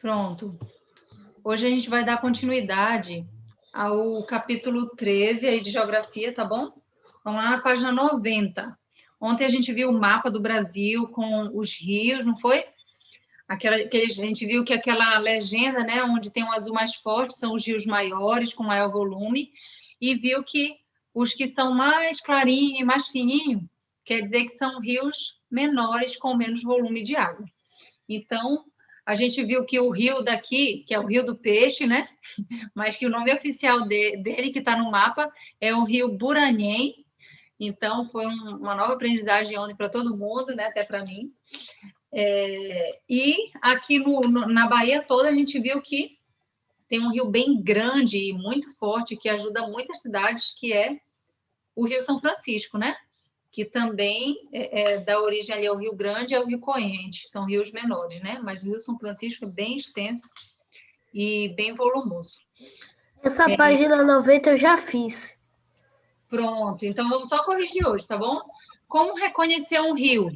Pronto. Hoje a gente vai dar continuidade ao capítulo 13 aí de Geografia, tá bom? Vamos lá na página 90. Ontem a gente viu o mapa do Brasil com os rios, não foi? A gente viu que aquela legenda, né, onde tem um azul mais forte, são os rios maiores, com maior volume, e viu que os que são mais clarinhos e mais fininhos, quer dizer que são rios menores, com menos volume de água. Então, a gente viu que o rio daqui, que é o Rio do Peixe, né, mas que o nome oficial dele, que está no mapa, é o Rio Buranhém. Então, foi uma nova aprendizagem ontem para todo mundo, né, até para mim. E aqui na Bahia toda a gente viu que tem um rio bem grande e muito forte que ajuda muitas cidades, que é o Rio São Francisco, né? Que também dá origem ali ao Rio Grande e ao Rio Corrente, são rios menores, né? Mas o Rio São Francisco é bem extenso e bem volumoso. Essa página 90 eu já fiz. Pronto, então vamos só corrigir hoje, tá bom? Como reconhecer um rio?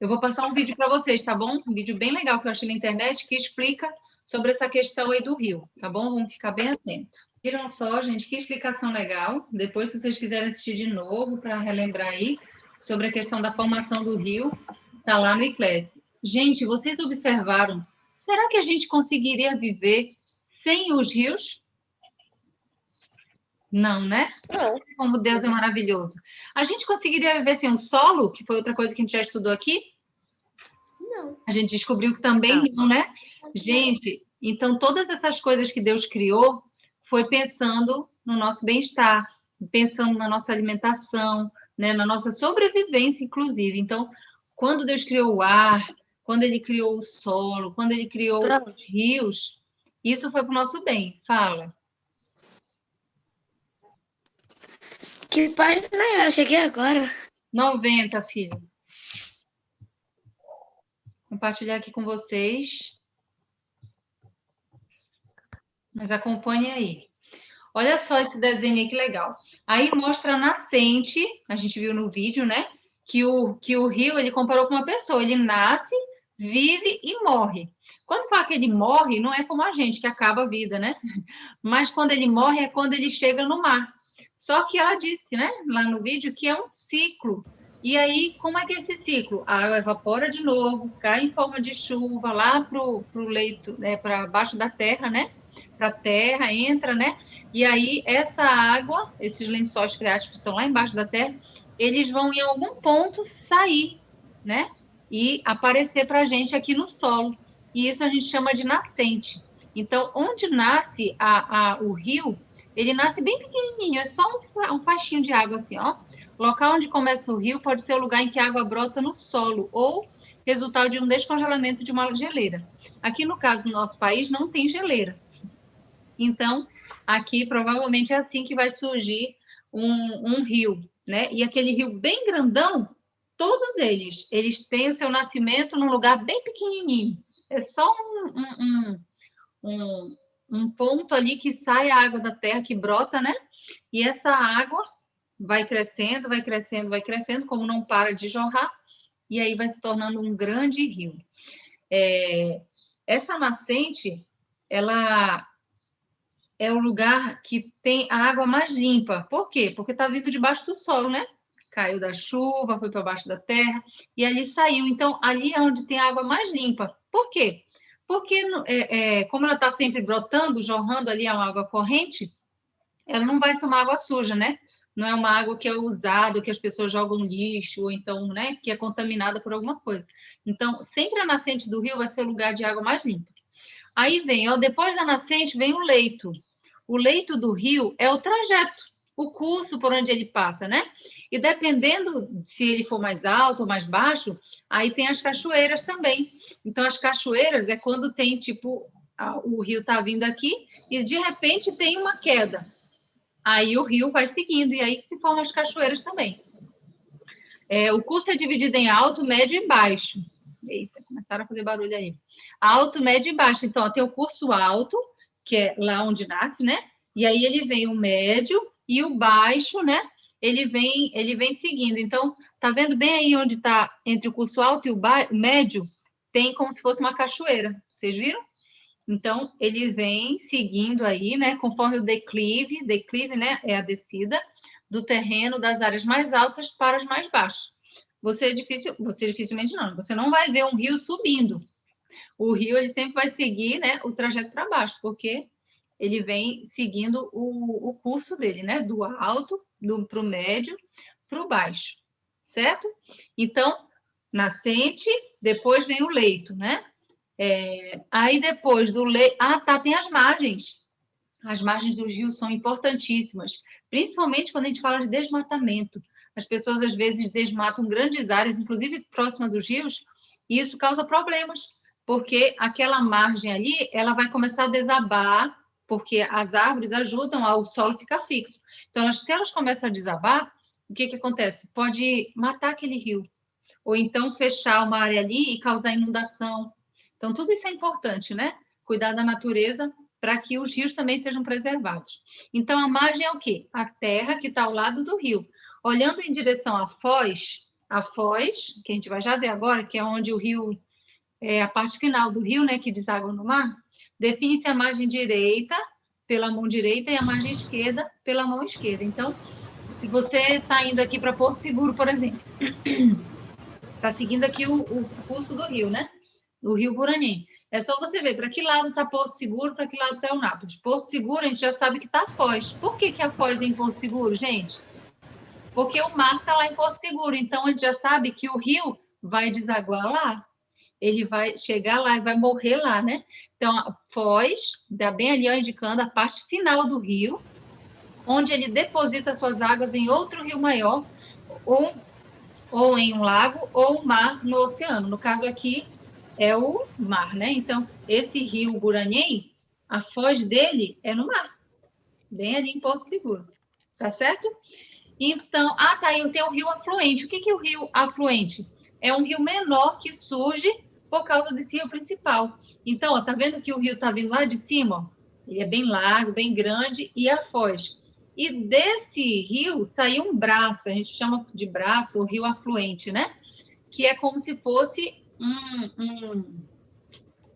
Eu vou passar um vídeo para vocês, tá bom? Um vídeo bem legal que eu achei na internet que explica sobre essa questão aí do rio, tá bom? Vamos ficar bem atentos. Viram só, gente, que explicação legal. Depois, se vocês quiserem assistir de novo para relembrar aí sobre a questão da formação do rio, tá lá no Eclese. Gente, vocês observaram? Será que a gente conseguiria viver sem os rios? Não, né? Não. Como Deus é maravilhoso. A gente conseguiria viver sem o solo, que foi outra coisa que a gente já estudou aqui? Não. A gente descobriu que também não, né? Gente, então todas essas coisas que Deus criou foi pensando no nosso bem-estar, pensando na nossa alimentação, né? Na nossa sobrevivência, inclusive. Então, quando Deus criou o ar, quando Ele criou o solo, quando Ele criou os rios, isso foi para o nosso bem. Fala. Que página é? Eu cheguei agora. 90, filho. Compartilhar aqui com vocês. Mas acompanhe aí. Olha só esse desenho aí, que legal. Aí mostra a nascente, a gente viu no vídeo, né? Que o rio, ele comparou com uma pessoa. Ele nasce, vive e morre. Quando fala que ele morre, não é como a gente, que acaba a vida, né? Mas quando ele morre é quando ele chega no mar. Só que ela disse, né, lá no vídeo, que é um ciclo. E aí, como é que é esse ciclo? A água evapora de novo, cai em forma de chuva lá pro leito, né, para baixo da terra, né? Para a terra, entra, né? E aí, essa água, esses lençóis freáticos que estão lá embaixo da terra, eles vão em algum ponto sair, né? E aparecer para a gente aqui no solo. E isso a gente chama de nascente. Então, onde nasce o rio, ele nasce bem pequenininho, é só um faixinho de água assim, ó. O local onde começa o rio pode ser o lugar em que a água brota no solo ou resultado de um descongelamento de uma geleira. Aqui, no caso do nosso país, não tem geleira. Então, aqui provavelmente é assim que vai surgir um rio, né? E aquele rio bem grandão, todos eles têm o seu nascimento num lugar bem pequenininho. É só um ponto ali que sai a água da terra, que brota, né? E essa água vai crescendo, vai crescendo, vai crescendo, como não para de jorrar, e aí vai se tornando um grande rio. Essa nascente, ela é o lugar que tem a água mais limpa. Por quê? Porque está vindo debaixo do solo, né? Caiu da chuva, foi para baixo da terra e ali saiu. Então, ali é onde tem a água mais limpa. Por quê? Porque, como ela está sempre brotando, jorrando ali, é uma água corrente, ela não vai ser uma água suja, né? Não é uma água que é usada, que as pessoas jogam lixo, ou então, né, que é contaminada por alguma coisa. Então, sempre a nascente do rio vai ser o lugar de água mais limpa. Aí vem, ó, depois da nascente vem o leito. O leito do rio é o trajeto, o curso por onde ele passa, né? E dependendo se ele for mais alto ou mais baixo, aí tem as cachoeiras também. Então, as cachoeiras é quando tem, tipo, o rio tá vindo aqui e de repente tem uma queda. Aí o rio vai seguindo e aí se formam as cachoeiras também. O curso é dividido em alto, médio e baixo. Eita, começaram a fazer barulho aí. Alto, médio e baixo. Então, ó, tem o curso alto, que é lá onde nasce, né? E aí ele vem o médio e o baixo, né? Ele vem seguindo. Então, tá vendo bem aí onde está entre o curso alto e o médio? Tem como se fosse uma cachoeira. Vocês viram? Então, ele vem seguindo aí, né, conforme o declive, né, é a descida do terreno das áreas mais altas para as mais baixas. Você dificilmente não, você não vai ver um rio subindo. O rio, ele sempre vai seguir, né, o trajeto para baixo, porque ele vem seguindo o curso dele, né, do alto, para o médio, para o baixo, certo? Então, nascente, depois vem o leito, né? Aí depois do leito... Ah, tá, tem as margens. As margens dos rios são importantíssimas, principalmente quando a gente fala de desmatamento. As pessoas, às vezes, desmatam grandes áreas, inclusive próximas dos rios, e isso causa problemas, porque aquela margem ali, ela vai começar a desabar, porque as árvores ajudam ao solo ficar fixo. Então, se elas começam a desabar, o que acontece? Pode matar aquele rio, ou então fechar uma área ali e causar inundação. Então, tudo isso é importante, né? Cuidar da natureza para que os rios também sejam preservados. Então, a margem é o quê? A terra que está ao lado do rio. Olhando em direção à foz, que a gente vai já ver agora, que é onde o rio, é a parte final do rio, né, que deságua no mar, define-se a margem direita pela mão direita e a margem esquerda pela mão esquerda. Então, se você está indo aqui para Porto Seguro, por exemplo, está seguindo aqui o curso do rio, né? Do rio Guarani. É só você ver para que lado está Porto Seguro, para que lado está Eunápolis. Porto Seguro, a gente já sabe que está a Foz. Por que a Foz é em Porto Seguro, gente? Porque o mar está lá em Porto Seguro. Então, a gente já sabe que o rio vai desaguar lá. Ele vai chegar lá e vai morrer lá, né? Então, a Foz, dá bem ali, ó, indicando a parte final do rio, onde ele deposita suas águas em outro rio maior, ou em um lago, ou um mar no oceano. No caso aqui, é o mar, né? Então, esse rio Guarani, a foz dele é no mar, bem ali em Porto Seguro, tá certo? Então, tá aí, tem o rio afluente. O que é o rio afluente? É um rio menor que surge por causa desse rio principal. Então, ó, tá vendo que o rio tá vindo lá de cima? Ó? Ele é bem largo, bem grande, e a foz. E desse rio saiu um braço, a gente chama de braço, o rio afluente, né? Que é como se fosse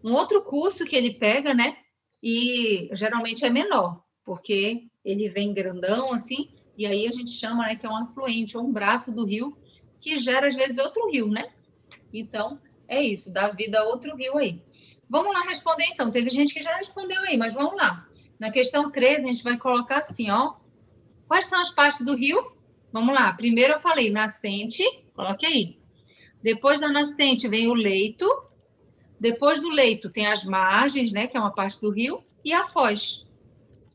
um outro curso que ele pega, né? E geralmente é menor, porque ele vem grandão assim, e aí a gente chama, né, que é um afluente, ou um braço do rio, que gera às vezes outro rio, né? Então, é isso, dá vida a outro rio aí. Vamos lá responder então. Teve gente que já respondeu aí, mas vamos lá. Na questão 13, a gente vai colocar assim, ó. Quais são as partes do rio? Vamos lá. Primeiro eu falei nascente, coloque aí. Depois da nascente vem o leito. Depois do leito tem as margens, né, que é uma parte do rio, e a foz.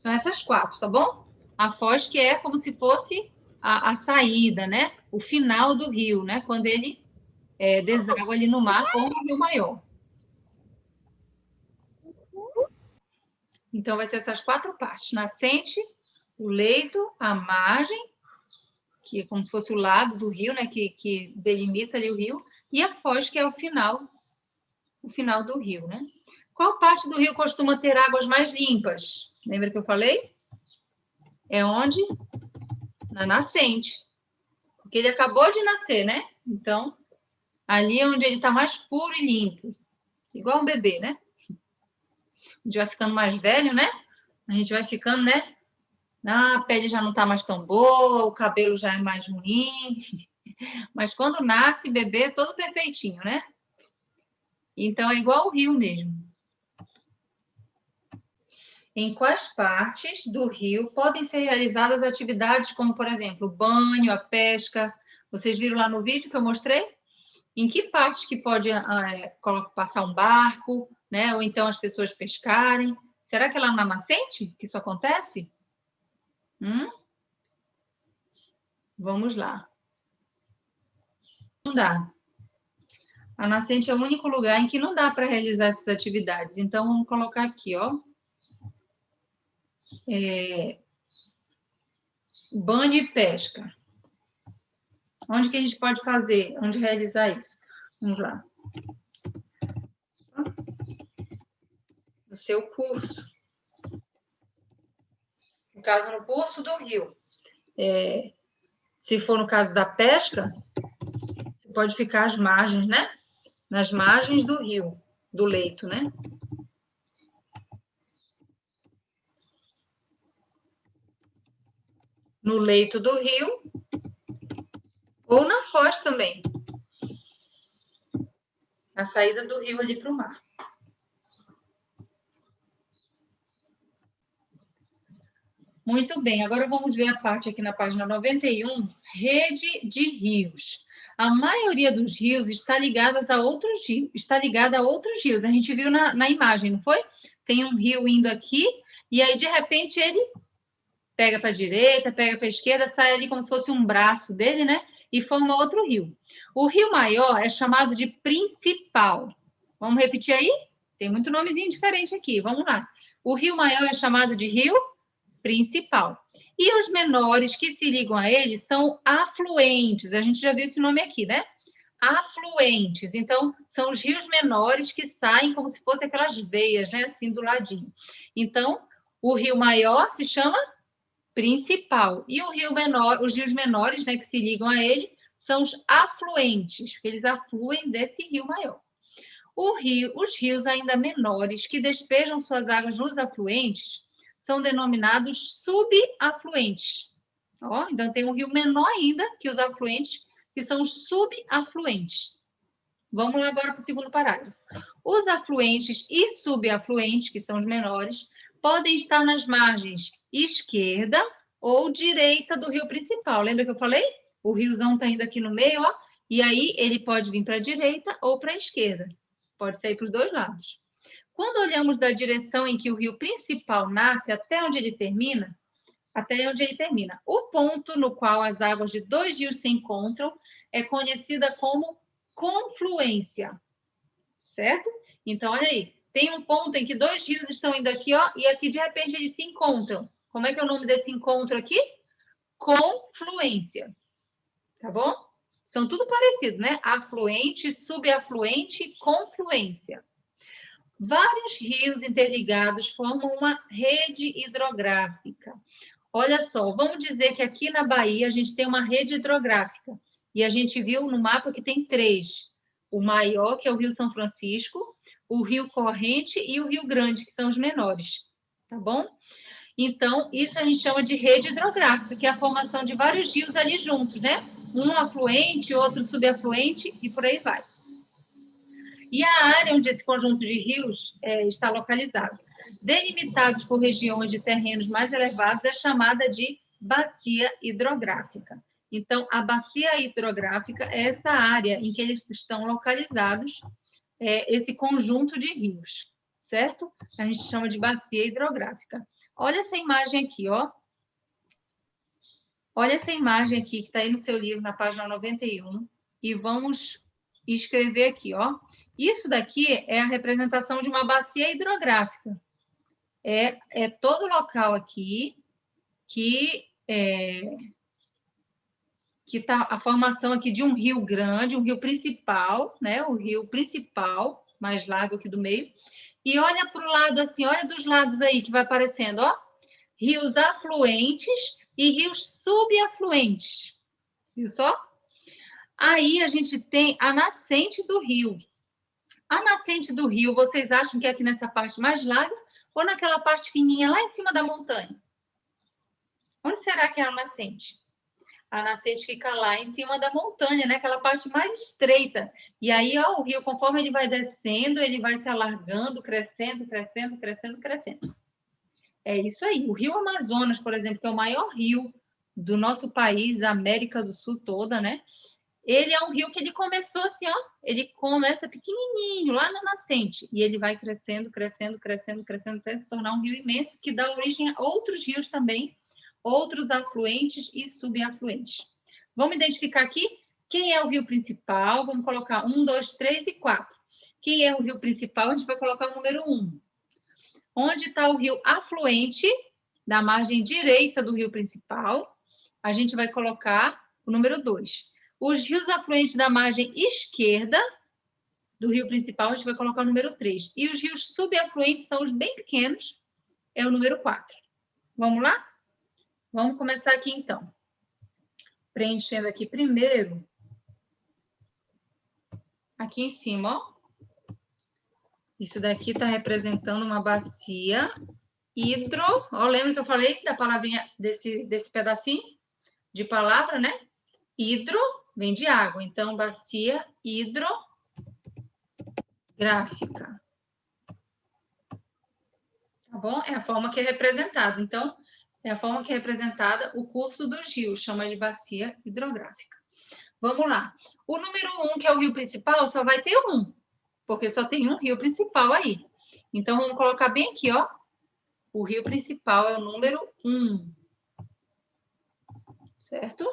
São essas quatro, tá bom? A foz que é como se fosse a saída, né? O final do rio, né? Quando ele deságua ali no mar ou no rio maior. Então, vai ser essas quatro partes. Nascente, o leito, a margem, que é como se fosse o lado do rio, né? Que delimita ali o rio, e a foz, que é o final do rio, né? Qual parte do rio costuma ter águas mais limpas? Lembra que eu falei? É onde? Na nascente. Porque ele acabou de nascer, né? Então, ali é onde ele está mais puro e limpo. Igual um bebê, né? A gente vai ficando mais velho, né? A gente vai ficando, né? A pele já não está mais tão boa, o cabelo já é mais ruim. Mas quando nasce, bebê é todo perfeitinho, né? Então, é igual o rio mesmo. Em quais partes do rio podem ser realizadas atividades como, por exemplo, o banho, a pesca? Vocês viram lá no vídeo que eu mostrei? Em que partes que pode passar um barco, né? Ou então as pessoas pescarem? Será que é lá na nascente que isso acontece? Vamos lá. Não dá. A nascente é o único lugar em que não dá para realizar essas atividades. Então, vamos colocar aqui, ó. Banho e pesca. Onde que a gente pode fazer? Onde realizar isso? Vamos lá. No seu curso. No caso, no curso do rio. Se for no caso da pesca, você pode ficar às margens, né? Nas margens do rio, do leito, né? no leito do rio ou na foz também. A saída do rio ali para o mar. Muito bem, agora vamos ver a parte aqui na página 91, rede de rios. A maioria dos rios está ligada a outros rios. A gente viu na imagem, não foi? Tem um rio indo aqui, e aí, de repente, ele pega para a direita, pega para a esquerda, sai ali como se fosse um braço dele, né? E forma outro rio. O rio maior é chamado de principal. Vamos repetir aí? Tem muito nomezinho diferente aqui. Vamos lá. O rio maior é chamado de rio principal. E os menores que se ligam a ele são afluentes. A gente já viu esse nome aqui, né? Afluentes. Então, são os rios menores que saem como se fossem aquelas veias, né? Assim, do ladinho. Então, o rio maior se chama principal. E o rio menor, os rios menores, né, que se ligam a ele, são os afluentes, porque eles afluem desse rio maior. Os rios ainda menores que despejam suas águas nos afluentes são denominados subafluentes. Ó, então tem um rio menor ainda que os afluentes, que são os subafluentes. Vamos lá agora para o segundo parágrafo. Os afluentes e subafluentes, que são os menores, podem estar nas margens esquerda ou direita do rio principal. Lembra que eu falei? O riozão está indo aqui no meio, ó, e aí ele pode vir para a direita ou para a esquerda. Pode sair para os dois lados. Quando olhamos da direção em que o rio principal nasce até onde ele termina, o ponto no qual as águas de dois rios se encontram é conhecida como confluência, certo? Então, olha aí, tem um ponto em que dois rios estão indo aqui, ó, e aqui de repente eles se encontram. Como é que é o nome desse encontro aqui? Confluência, tá bom? São tudo parecidos, né? Afluente, subafluente, confluência. Vários rios interligados formam uma rede hidrográfica. Olha só, vamos dizer que aqui na Bahia a gente tem uma rede hidrográfica. E a gente viu no mapa que tem 3. O maior, que é o Rio São Francisco, o Rio Corrente e o Rio Grande, que são os menores. Tá bom? Então, isso a gente chama de rede hidrográfica, que é a formação de vários rios ali juntos, né? Um afluente, outro subafluente e por aí vai. E a área onde esse conjunto de rios está localizado, delimitados por regiões de terrenos mais elevados, é chamada de bacia hidrográfica. Então, a bacia hidrográfica é essa área em que eles estão localizados, esse conjunto de rios, certo? A gente chama de bacia hidrográfica. Olha essa imagem aqui, ó. Olha essa imagem aqui que está aí no seu livro, na página 91, e vamos escrever aqui, ó. Isso daqui é a representação de uma bacia hidrográfica. É todo local aqui que está a formação aqui de um rio grande, um rio principal, né? O rio principal, mais largo aqui do meio. E olha para o lado assim, olha dos lados aí que vai aparecendo, ó. Rios afluentes e rios subafluentes. Viu só? Aí a gente tem a nascente do rio. A nascente do rio, vocês acham que é aqui nessa parte mais larga ou naquela parte fininha lá em cima da montanha? Onde será que é a nascente? A nascente fica lá em cima da montanha, né? Aquela parte mais estreita. E aí, ó, o rio, conforme ele vai descendo, ele vai se alargando, crescendo, crescendo, crescendo, crescendo. É isso aí. O Rio Amazonas, por exemplo, que é o maior rio do nosso país, da América do Sul toda, né? Ele é um rio que ele começou assim, ó. Ele começa pequenininho, lá na nascente. E ele vai crescendo, crescendo, crescendo, crescendo, até se tornar um rio imenso, que dá origem a outros rios também, outros afluentes e subafluentes. Vamos identificar aqui quem é o rio principal. Vamos colocar 1, 2, 3 e 4. Quem é o rio principal? A gente vai colocar o número 1. Onde está o rio afluente, na margem direita do rio principal, a gente vai colocar o número 2. Os rios afluentes da margem esquerda do rio principal, a gente vai colocar o número 3. E os rios subafluentes são os bem pequenos, é o número 4. Vamos lá? Vamos começar aqui, então. Preenchendo aqui primeiro. Aqui em cima, ó. Isso daqui está representando uma bacia hidro. Ó, lembra que eu falei da palavrinha, desse pedacinho de palavra, né? Hidro vem de água. Então, bacia hidrográfica. Tá bom? É a forma que é representada. Então, é a forma que é representada o curso dos rios. Chama de bacia hidrográfica. Vamos lá. O número 1, que é o rio principal, só vai ter um. Porque só tem um rio principal aí. Então, vamos colocar bem aqui, ó. O rio principal é o número 1. Certo?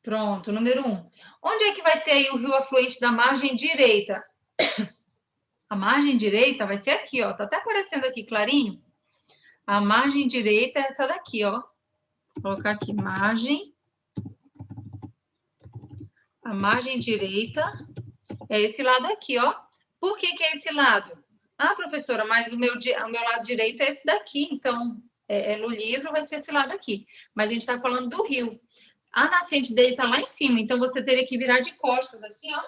Pronto, número 1. Onde é que vai ter aí o rio afluente da margem direita? A margem direita vai ser aqui, ó. Tá até aparecendo aqui clarinho. A margem direita é essa daqui, ó. Vou colocar aqui, margem. A margem direita é esse lado aqui, ó. Por que que é esse lado? Ah, professora, mas o meu lado direito é esse daqui. Então, no livro vai ser esse lado aqui. Mas a gente está falando do rio. A nascente dele está lá em cima. Então, você teria que virar de costas, assim, ó,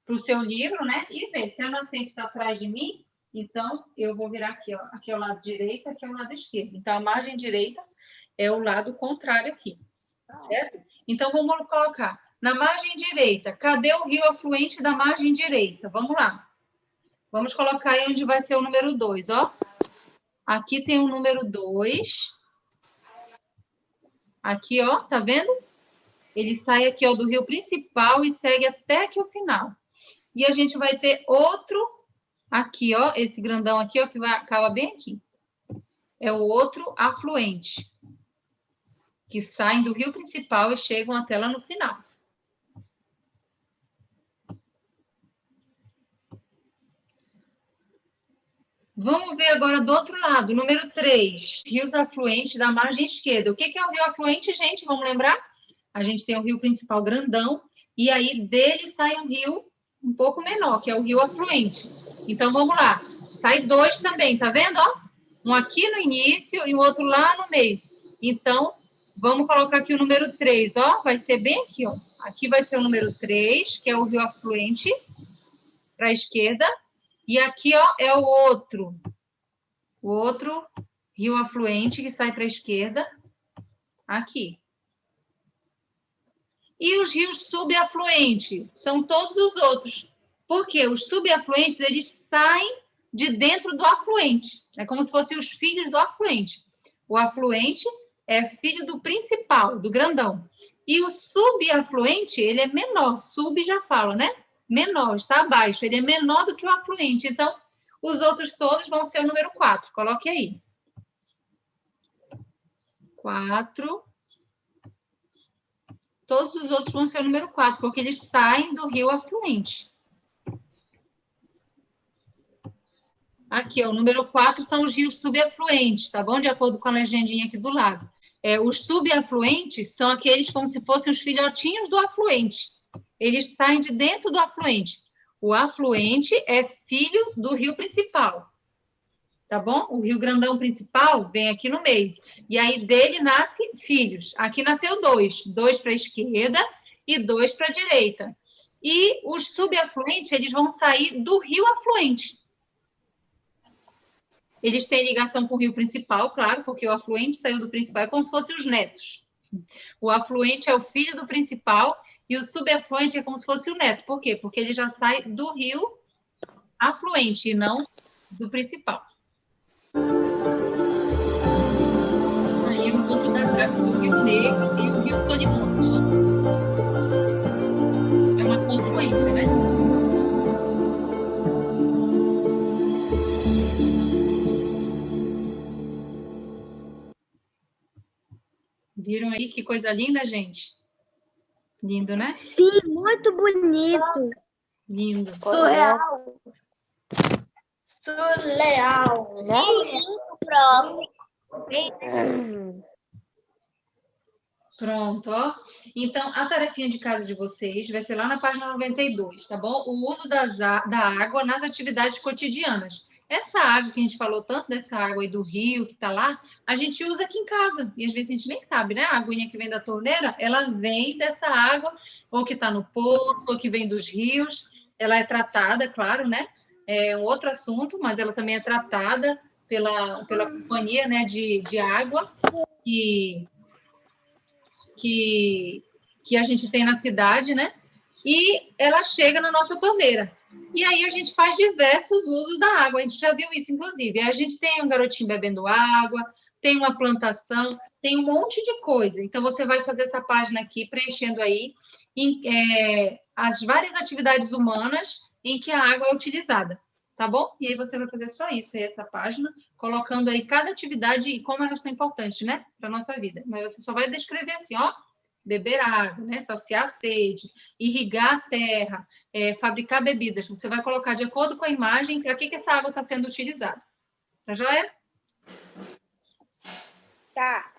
para o seu livro, né? E ver se a nascente está atrás de mim. Então, eu vou virar aqui, ó. Aqui é o lado direito, aqui é o lado esquerdo. Então, a margem direita é o lado contrário aqui. Certo? Então, vamos colocar. Na margem direita, cadê o rio afluente da margem direita? Vamos lá. Vamos colocar aí onde vai ser o número 2, ó. Aqui tem o número 2. Aqui, ó, tá vendo? Ele sai aqui, ó, do rio principal e segue até aqui o final. E a gente vai ter outro aqui, ó, esse grandão aqui, ó, que acaba bem aqui. É o outro afluente. Que saem do rio principal e chegam até lá no final. Vamos ver agora do outro lado, número 3, rios afluentes da margem esquerda. O que é o rio afluente, gente? Vamos lembrar? A gente tem o rio principal grandão, e aí dele sai um rio um pouco menor, que é o rio afluente. Então, vamos lá. Sai 2 também, tá vendo? Ó? Um aqui no início e o outro lá no meio. Então, vamos colocar aqui o número 3, ó. Vai ser bem aqui, ó. Aqui vai ser o número 3, que é o rio afluente para a esquerda. E aqui, ó, é o outro rio afluente que sai para a esquerda, aqui. E os rios subafluentes são todos os outros. Porque os subafluentes, eles saem de dentro do afluente. É como se fossem os filhos do afluente. O afluente é filho do principal, do grandão. E o subafluente, ele é menor. Sub já fala, né? Menor, está abaixo. Ele é menor do que o afluente. Então, os outros todos vão ser o número 4. Coloque aí. 4. Todos os outros vão ser o número 4, porque eles saem do rio afluente. Aqui, ó, o número 4 são os rios subafluentes, tá bom? De acordo com a legendinha aqui do lado. Os subafluentes são aqueles como se fossem os filhotinhos do afluente. Eles saem de dentro do afluente. O afluente é filho do rio principal. Tá bom? O rio grandão principal vem aqui no meio. E aí dele nasce filhos. Aqui nasceu 2. 2 para a esquerda e 2 para a direita. E os subafluentes, eles vão sair do rio afluente. Eles têm ligação com o rio principal, claro, porque o afluente saiu do principal, é como se fossem os netos. O afluente é o filho do principal e o subafluente é como se fosse o neto. Por quê? Porque ele já sai do rio afluente e não do principal. Aí o outro das águas do Rio Negro e o Rio Solimões. É uma confluência, né? Viram aí que coisa linda, gente? Lindo, né? Sim, muito bonito. Lindo. Surreal. Surreal, né? Pronto, ó. Então, a tarefinha de casa de vocês vai ser lá na página 92, tá bom? O uso da água nas atividades cotidianas. Essa água que a gente falou tanto dessa água aí do rio que tá lá, a gente usa aqui em casa. E às vezes a gente nem sabe, né? A aguinha que vem da torneira, ela vem dessa água, ou que tá no poço, ou que vem dos rios. Ela é tratada, claro, né? é um outro assunto, mas ela também é tratada pela companhia, né, de água que a gente tem na cidade, né? E ela chega na nossa torneira. E aí a gente faz diversos usos da água. A gente já viu isso, inclusive. A gente tem um garotinho bebendo água, tem uma plantação, tem um monte de coisa. Então, você vai fazer essa página aqui, preenchendo aí as várias atividades humanas em que a água é utilizada. Tá bom? E aí você vai fazer só isso aí, essa página, colocando aí cada atividade e como elas são importantes, né? Para a nossa vida. Mas você só vai descrever assim, ó, beber água, né? Saciar a sede, irrigar a terra, fabricar bebidas. Você vai colocar de acordo com a imagem para que essa água está sendo utilizada. Tá joia? Tá.